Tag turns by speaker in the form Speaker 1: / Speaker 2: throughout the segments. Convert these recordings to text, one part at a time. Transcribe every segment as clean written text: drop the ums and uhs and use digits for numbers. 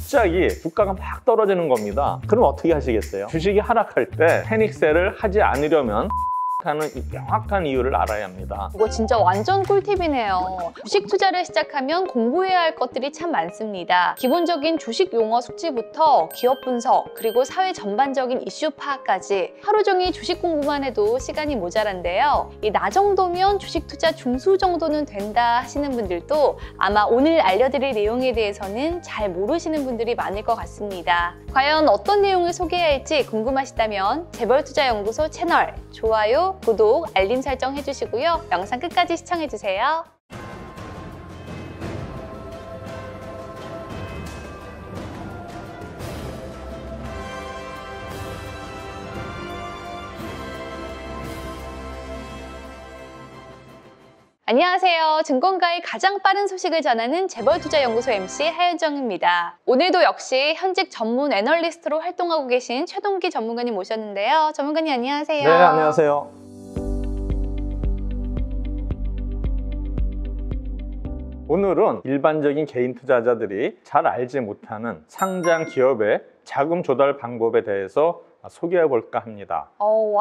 Speaker 1: 갑자기 주가가 막 떨어지는 겁니다. 그럼 어떻게 하시겠어요? 주식이 하락할 때 패닉셀을 하지 않으려면 하는 명확한 이유를 알아야 합니다.
Speaker 2: 이거 진짜 완전 꿀팁이네요. 주식 투자를 시작하면 공부해야 할 것들이 참 많습니다. 기본적인 주식 용어 숙지부터 기업 분석, 그리고 사회 전반적인 이슈 파악까지 하루 종일 주식 공부만 해도 시간이 모자란데요. 이 나 정도면 주식 투자 중수 정도는 된다 하시는 분들도 아마 오늘 알려드릴 내용에 대해서는 잘 모르시는 분들이 많을 것 같습니다. 과연 어떤 내용을 소개할지 궁금하시다면 재벌투자연구소 채널 좋아요, 구독, 알림 설정 해주시고요. 영상 끝까지 시청해주세요. 안녕하세요. 증권가의 가장 빠른 소식을 전하는 재벌투자연구소 MC 하현정입니다. 오늘도 역시 현직 전문 애널리스트로 활동하고 계신 최동기 전문가님 모셨는데요. 전문가님 안녕하세요.
Speaker 1: 네, 안녕하세요. 오늘은 일반적인 개인 투자자들이 잘 알지 못하는 상장 기업의 자금 조달 방법에 대해서 소개해 볼까 합니다.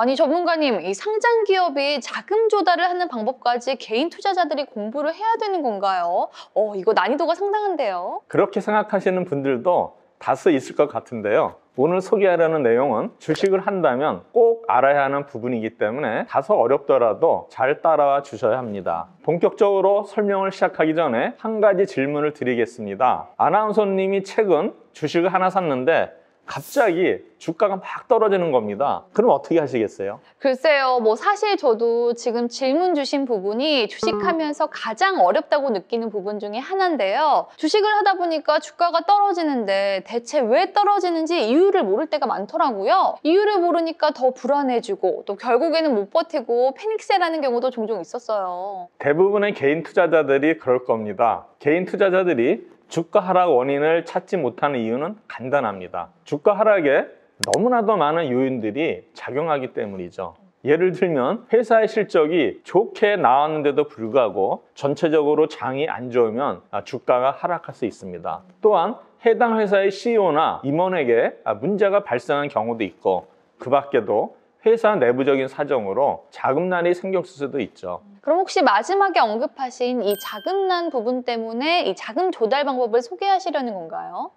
Speaker 2: 아니 전문가님, 이 상장 기업이 자금 조달을 하는 방법까지 개인 투자자들이 공부를 해야 되는 건가요? 이거 난이도가 상당한데요.
Speaker 1: 그렇게 생각하시는 분들도 다수 있을 것 같은데요. 오늘 소개하려는 내용은 주식을 한다면 꼭 알아야 하는 부분이기 때문에 다소 어렵더라도 잘 따라와 주셔야 합니다. 본격적으로 설명을 시작하기 전에 한 가지 질문을 드리겠습니다. 아나운서님이 최근 주식을 하나 샀는데 갑자기 주가가 막 떨어지는 겁니다. 그럼 어떻게 하시겠어요?
Speaker 2: 글쎄요, 사실 저도 지금 질문 주신 부분이 주식하면서 가장 어렵다고 느끼는 부분 중에 하나인데요. 주식을 하다 보니까 주가가 떨어지는데 대체 왜 떨어지는지 이유를 모를 때가 많더라고요. 이유를 모르니까 더 불안해지고 또 결국에는 못 버티고 패닉셀하는 경우도 종종 있었어요.
Speaker 1: 대부분의 개인 투자자들이 그럴 겁니다. 개인 투자자들이 주가 하락 원인을 찾지 못하는 이유는 간단합니다. 주가 하락에 너무나도 많은 요인들이 작용하기 때문이죠. 예를 들면 회사의 실적이 좋게 나왔는데도 불구하고 전체적으로 장이 안 좋으면 주가가 하락할 수 있습니다. 또한 해당 회사의 CEO나 임원에게 문제가 발생한 경우도 있고, 그 밖에도 회사 내부적인 사정으로 자금난이 생겼을 수도 있죠.
Speaker 2: 그럼 혹시 마지막에 언급하신 이 자금난 부분 때문에 이 자금 조달 방법을 소개하시려는 건가요?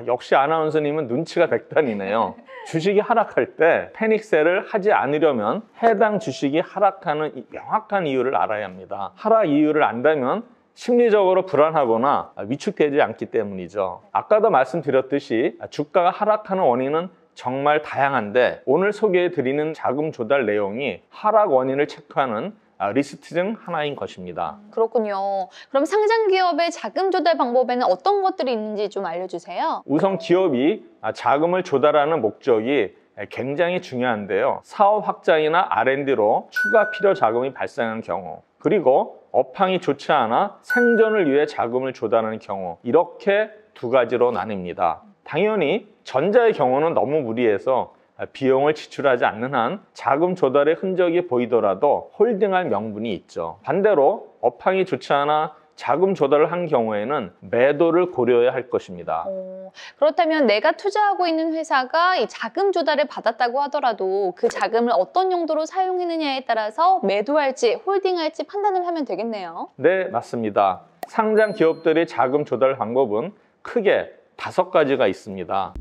Speaker 1: 역시 아나운서님은 눈치가 백단이네요. 주식이 하락할 때 패닉셀을 하지 않으려면 해당 주식이 하락하는 명확한 이유를 알아야 합니다. 하락 이유를 안다면 심리적으로 불안하거나 위축되지 않기 때문이죠. 아까도 말씀드렸듯이 주가가 하락하는 원인은 정말 다양한데 오늘 소개해드리는 자금 조달 내용이 하락 원인을 체크하는 리스트 중 하나인 것입니다.
Speaker 2: 그렇군요. 그럼 상장 기업의 자금 조달 방법에는 어떤 것들이 있는지 좀 알려주세요.
Speaker 1: 우선 기업이 자금을 조달하는 목적이 굉장히 중요한데요. 사업 확장이나 R&D로 추가 필요 자금이 발생한 경우, 그리고 업황이 좋지 않아 생존을 위해 자금을 조달하는 경우, 이렇게 두 가지로 나뉩니다. 당연히 전자의 경우는 너무 무리해서 비용을 지출하지 않는 한 자금 조달의 흔적이 보이더라도 홀딩할 명분이 있죠. 반대로 업황이 좋지 않아 자금 조달을 한 경우에는 매도를 고려해야 할 것입니다.
Speaker 2: 그렇다면 내가 투자하고 있는 회사가 이 자금 조달을 받았다고 하더라도 그 자금을 어떤 용도로 사용했느냐에 따라서 매도할지 홀딩할지 판단을 하면 되겠네요.
Speaker 1: 네, 맞습니다. 상장 기업들의 자금 조달 방법은 크게 5가지가 있습니다.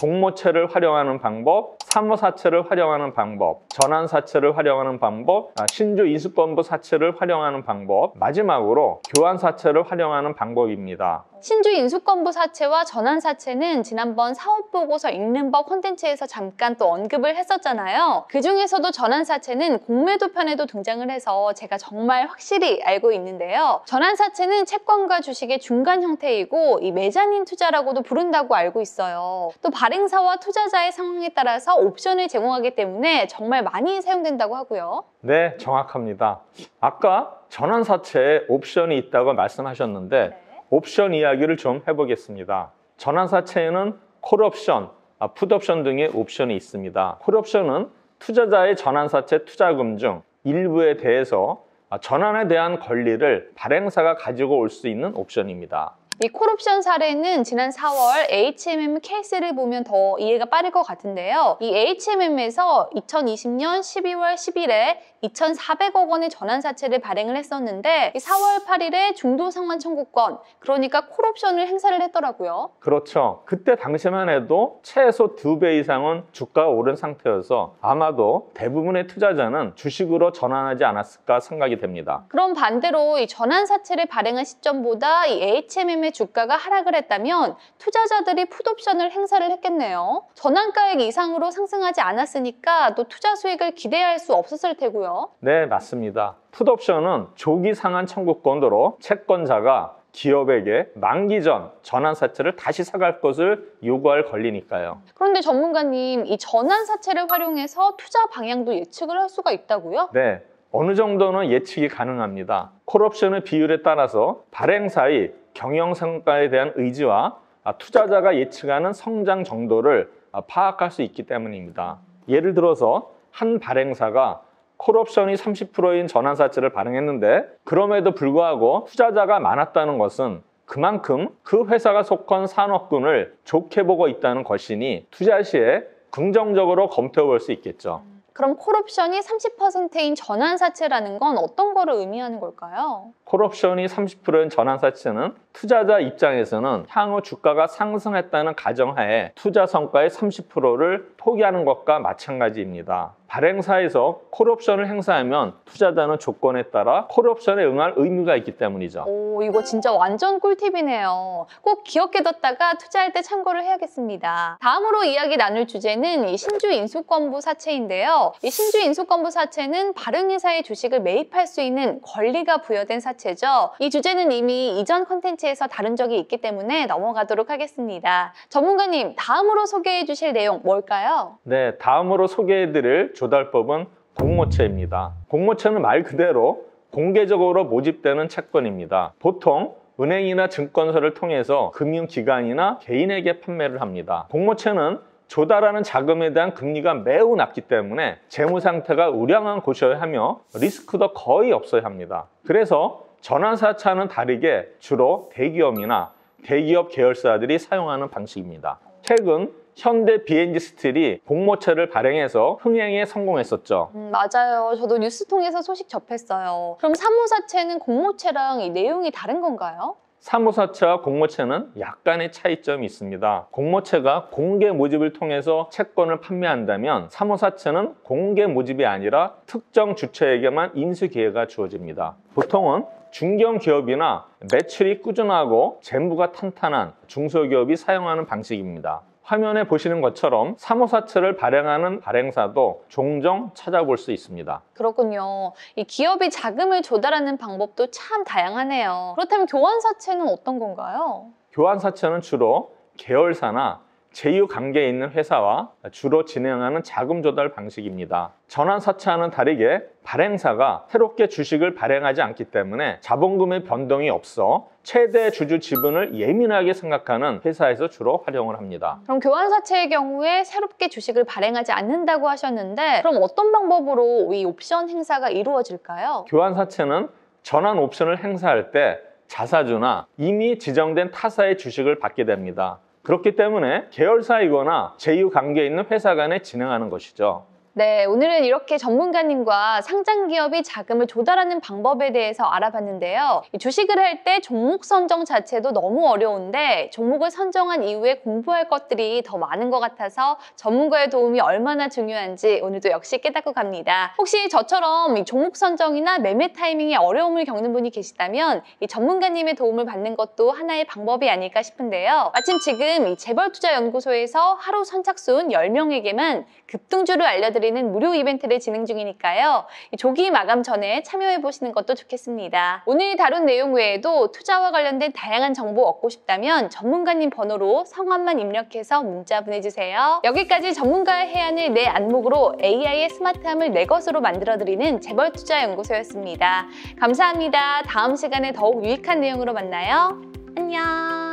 Speaker 1: 공모채를 활용하는 방법, 사모사채를 활용하는 방법, 전환사채를 활용하는 방법, 신주 인수권부 사채를 활용하는 방법, 마지막으로 교환사채를 활용하는 방법입니다.
Speaker 2: 신주 인수권부 사채와 전환사채는 지난번 사업보고서 읽는 법 콘텐츠에서 잠깐 또 언급을 했었잖아요. 그 중에서도 전환사채는 공매도 편에도 등장을 해서 제가 정말 확실히 알고 있는데요. 전환사채는 채권과 주식의 중간 형태이고 이 메자닌 투자라고도 부른다고 알고 있어요. 또 발행사와 투자자의 상황에 따라서 옵션을 제공하기 때문에 정말 많이 사용된다고 하고요.
Speaker 1: 네, 정확합니다. 아까 전환사채에 옵션이 있다고 말씀하셨는데 옵션 이야기를 좀 해보겠습니다. 전환사채에는 콜옵션, 풋옵션 등의 옵션이 있습니다. 콜옵션은 투자자의 전환사채 투자금 중 일부에 대해서 전환에 대한 권리를 발행사가 가지고 올 수 있는 옵션입니다.
Speaker 2: 이 콜옵션 사례는 지난 4월 HMM 케이스를 보면 더 이해가 빠를 것 같은데요. 이 HMM에서 2020년 12월 10일에 2,400억 원의 전환사채를 발행을 했었는데 4월 8일에 중도상환 청구권, 그러니까 콜옵션을 행사를 했더라고요.
Speaker 1: 그렇죠. 그때 당시만 해도 최소 2배 이상은 주가가 오른 상태여서 아마도 대부분의 투자자는 주식으로 전환하지 않았을까 생각이 됩니다.
Speaker 2: 그럼 반대로 이 전환사채를 발행한 시점보다 이 HMM의 주가가 하락을 했다면 투자자들이 풋옵션을 행사를 했겠네요. 전환가액 이상으로 상승하지 않았으니까 또 투자 수익을 기대할 수 없었을 테고요.
Speaker 1: 네, 맞습니다. 풋옵션은 조기 상환 청구권으로 채권자가 기업에게 만기 전 전환사채를 다시 사갈 것을 요구할 권리니까요.
Speaker 2: 그런데 전문가님, 이 전환사채를 활용해서 투자 방향도 예측을 할 수가 있다고요?
Speaker 1: 네, 어느 정도는 예측이 가능합니다. 콜옵션의 비율에 따라서 발행사의 경영 성과에 대한 의지와 투자자가 예측하는 성장 정도를 파악할 수 있기 때문입니다. 예를 들어서 한 발행사가 콜옵션이 30%인 전환사채를 발행했는데 그럼에도 불구하고 투자자가 많았다는 것은 그만큼 그 회사가 속한 산업군을 좋게 보고 있다는 것이니 투자 시에 긍정적으로 검토해 볼 수 있겠죠.
Speaker 2: 그럼 콜옵션이 30%인 전환사채라는 건 어떤 거를 의미하는 걸까요?
Speaker 1: 콜옵션이 30%인 전환사채는 투자자 입장에서는 향후 주가가 상승했다는 가정하에 투자 성과의 30%를 포기하는 것과 마찬가지입니다. 발행사에서 콜옵션을 행사하면 투자자는 조건에 따라 콜옵션에 응할 의무가 있기 때문이죠.
Speaker 2: 오, 이거 진짜 완전 꿀팁이네요. 꼭 기억해뒀다가 투자할 때 참고를 해야겠습니다. 다음으로 이야기 나눌 주제는 이 신주 인수권부 사채인데요. 이 신주 인수권부 사채는 발행회사의 주식을 매입할 수 있는 권리가 부여된 사채죠. 이 주제는 이미 이전 콘텐츠에서 다룬 적이 있기 때문에 넘어가도록 하겠습니다. 전문가님, 다음으로 소개해 주실 내용 뭘까요?
Speaker 1: 네, 다음으로 소개해드릴 조달법은 공모채입니다. 공모채는 말 그대로 공개적으로 모집되는 채권입니다. 보통 은행이나 증권사를 통해서 금융기관이나 개인에게 판매를 합니다. 공모채는 조달하는 자금에 대한 금리가 매우 낮기 때문에 재무 상태가 우량한 곳이어야 하며 리스크도 거의 없어야 합니다. 그래서 전환사채와는 다르게 주로 대기업이나 대기업 계열사들이 사용하는 방식입니다. 최근 현대 B&G 스틸이 공모채를 발행해서 흥행에 성공했었죠.
Speaker 2: 맞아요. 저도 뉴스 통해서 소식 접했어요. 그럼 사모사채는 공모채랑 이 내용이 다른 건가요?
Speaker 1: 사모사채와 공모채는 약간의 차이점이 있습니다. 공모채가 공개 모집을 통해서 채권을 판매한다면 사모사채는 공개 모집이 아니라 특정 주체에게만 인수 기회가 주어집니다. 보통은 중견기업이나 매출이 꾸준하고 재무가 탄탄한 중소기업이 사용하는 방식입니다. 화면에 보시는 것처럼 사모사채를 발행하는 발행사도 종종 찾아볼 수 있습니다.
Speaker 2: 그렇군요. 이 기업이 자금을 조달하는 방법도 참 다양하네요. 그렇다면 교환사채는 어떤 건가요?
Speaker 1: 교환사채는 주로 계열사나 제휴 관계에 있는 회사와 주로 진행하는 자금 조달 방식입니다. 전환사채와는 다르게 발행사가 새롭게 주식을 발행하지 않기 때문에 자본금의 변동이 없어 최대 주주 지분을 예민하게 생각하는 회사에서 주로 활용을 합니다.
Speaker 2: 그럼 교환사채의 경우에 새롭게 주식을 발행하지 않는다고 하셨는데 그럼 어떤 방법으로 이 옵션 행사가 이루어질까요?
Speaker 1: 교환사채는 전환 옵션을 행사할 때 자사주나 이미 지정된 타사의 주식을 받게 됩니다. 그렇기 때문에 계열사이거나 제휴 관계에 있는 회사 간에 진행하는 것이죠.
Speaker 2: 네, 오늘은 이렇게 전문가님과 상장 기업이 자금을 조달하는 방법에 대해서 알아봤는데요. 주식을 할 때 종목 선정 자체도 너무 어려운데 종목을 선정한 이후에 공부할 것들이 더 많은 것 같아서 전문가의 도움이 얼마나 중요한지 오늘도 역시 깨닫고 갑니다. 혹시 저처럼 이 종목 선정이나 매매 타이밍에 어려움을 겪는 분이 계시다면 이 전문가님의 도움을 받는 것도 하나의 방법이 아닐까 싶은데요. 마침 지금 이 재벌투자연구소에서 하루 선착순 10명에게만 급등주를 알려드리는 무료 이벤트를 진행 중이니까요. 조기 마감 전에 참여해보시는 것도 좋겠습니다. 오늘 다룬 내용 외에도 투자와 관련된 다양한 정보 얻고 싶다면 전문가님 번호로 성함만 입력해서 문자 보내주세요. 여기까지 전문가의 해안을 내 안목으로 AI의 스마트함을 내 것으로 만들어드리는 재벌투자연구소였습니다. 감사합니다. 다음 시간에 더욱 유익한 내용으로 만나요. 안녕.